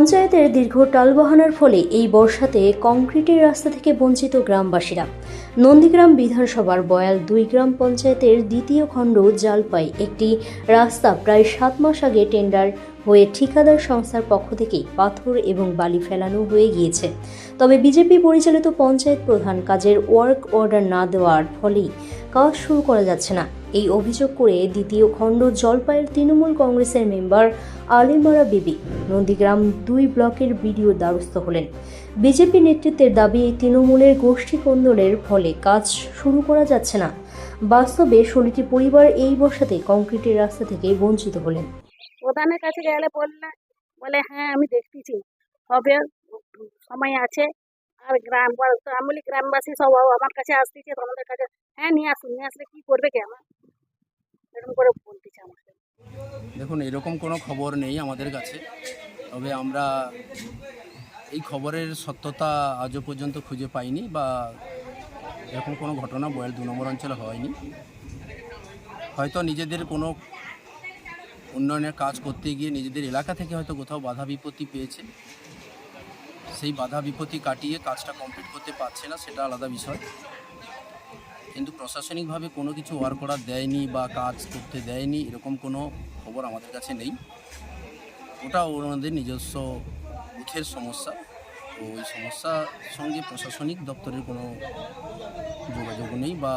পঞ্চায়েতের দীর্ঘ টালবাহানার ফলে এই বর্ষাতে কংক্রিটের রাস্তা থেকে বঞ্চিত গ্রামবাসীরা। নন্দীগ্রাম বিধানসভার বয়াল 2 গ্রাম পঞ্চায়েতের দ্বিতীয় খণ্ড জালপাই একটি রাস্তা প্রায় 7 মাস আগে টেন্ডার হয়ে ঠিকাদার সংস্থার পক্ষ থেকেই পাথর এবং বালি ফেলানো হয়ে গিয়েছে। তবে বিজেপি পরিচালিত পঞ্চায়েত প্রধান কাজের ওয়ার্ক অর্ডার না দেওয়ার ফলেই কাজ শুরু করা যাচ্ছে না। এই অভিযোগ করে দ্বিতীয় খণ্ড জলপাইয়ের তৃণমূল কংগ্রেসের মেম্বার আলিমারা বিবি নন্দীগ্রাম 2 ব্লকের বিডিও দ্বারস্থ হলেন। বিজেপি নেতৃত্বের দাবি, এই তৃণমূলের গোষ্ঠী কোন্দলের ফলে কাজ শুরু করা যাচ্ছে না। বাস্তবে 16টি পরিবার এই বর্ষাতে কংক্রিটের রাস্তা থেকে বঞ্চিত হলেন। প্রধানের কাছে গেলে বলে হ্যাঁ আমি দেখতেছি, হবে, সময় আছে। আর গ্রামবাসী সব আমার কাছে আসতেছে, তোমাদের কাছে হ্যাঁ নিয়ে আসলে কি করবে কে আমার, এরকম করে বলতেছে আমাকে। দেখুন, এরকম কোনো খবর নেই আমাদের কাছে। তবে আমরা এই খবরের সত্যতা আজও পর্যন্ত খুঁজে পাইনি, বা এরকম কোনো ঘটনা বয়াল 2 নম্বর অঞ্চলে হয়নি। হয়তো নিজেদের কোনো উন্নয়নের কাজ করতে গিয়ে নিজেদের এলাকা থেকে হয়তো কোথাও বাধা বিপত্তি পেয়েছে, সেই বাধা বিপত্তি কাটিয়ে কাজটা কমপ্লিট করতে পারছে না, সেটা আলাদা বিষয়। কিন্তু প্রশাসনিকভাবে কোনো কিছু ওয়ার্ক অর্ডার দেয়নি বা কাজ করতে দেয়নি, এরকম কোনো খবর আমাদের কাছে নেই। ওটা ওনাদের নিজস্ব বুথের সমস্যা। তো ওই সমস্যার সঙ্গে প্রশাসনিক দপ্তরের কোনো যোগাযোগ নেই বা